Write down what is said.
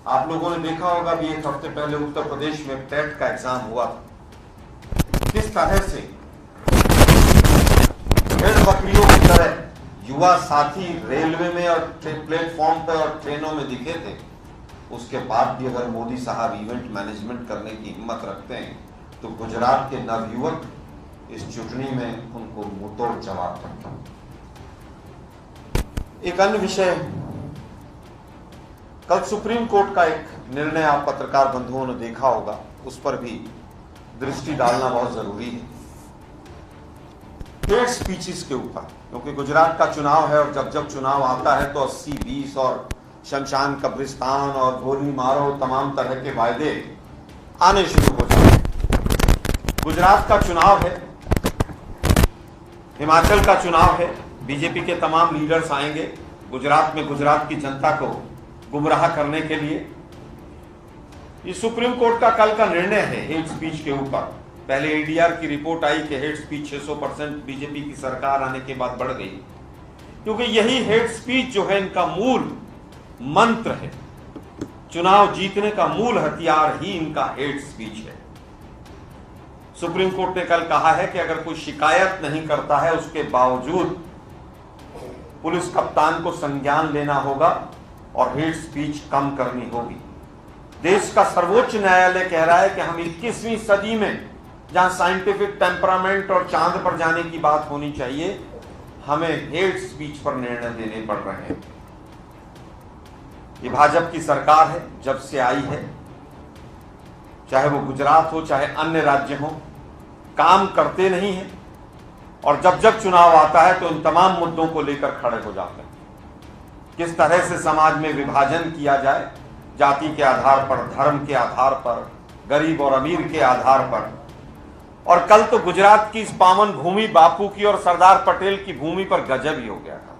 आप लोगों ने देखा होगा भी एक हफ्ते पहले उत्तर प्रदेश में टेट का एग्जाम हुआ था। किस तरह से भेड़ बकरियों की तरह युवा साथी रेलवे में और प्लेटफॉर्म पर और ट्रेनों में दिखे थे, उसके बाद भी अगर मोदी साहब इवेंट मैनेजमेंट करने की हिम्मत रखते हैं तो गुजरात के नवयुवक इस चुटनी में उनको मुंहतोड़ जवाब देंगे। एक अन्य विषय, कल सुप्रीम कोर्ट का एक निर्णय आप पत्रकार बंधुओं ने देखा होगा, उस पर भी दृष्टि डालना बहुत जरूरी है। हेट स्पीचेस के ऊपर, क्योंकि गुजरात का चुनाव है और जब जब चुनाव आता है तो 80-20 और शमशान कब्रिस्तान और गोली मारो तमाम तरह के वायदे आने शुरू हो जाते हैं। गुजरात का चुनाव है, हिमाचल का चुनाव है, बीजेपी के तमाम लीडर्स आएंगे गुजरात में गुजरात की जनता को गुमराह करने के लिए। ये सुप्रीम कोर्ट का कल का निर्णय है हेट स्पीच के ऊपर। पहले एडीआर की रिपोर्ट आई कि हेट स्पीच 600% बीजेपी की सरकार आने के बाद बढ़ गई, क्योंकि यही हेट स्पीच जो है इनका मूल मंत्र है। चुनाव जीतने का मूल हथियार ही इनका हेट स्पीच है। सुप्रीम कोर्ट ने कल कहा है कि अगर कोई शिकायत नहीं करता है उसके बावजूद पुलिस कप्तान को संज्ञान लेना होगा और हेट स्पीच कम करनी होगी। देश का सर्वोच्च न्यायालय कह रहा है कि हम 21वीं सदी में, जहां साइंटिफिक टेम्परामेंट और चांद पर जाने की बात होनी चाहिए, हमें हेट स्पीच पर निर्णय देने पड़ रहे हैं। ये भाजपा की सरकार है, जब से आई है, चाहे वो गुजरात हो चाहे अन्य राज्य हो, काम करते नहीं है और जब जब चुनाव आता है तो इन तमाम मुद्दों को लेकर खड़े हो जाते हैं। किस तरह से समाज में विभाजन किया जाए, जाति के आधार पर, धर्म के आधार पर, गरीब और अमीर के आधार पर। और कल तो गुजरात की इस पावन भूमि बापू की और सरदार पटेल की भूमि पर गजब ही हो गया था।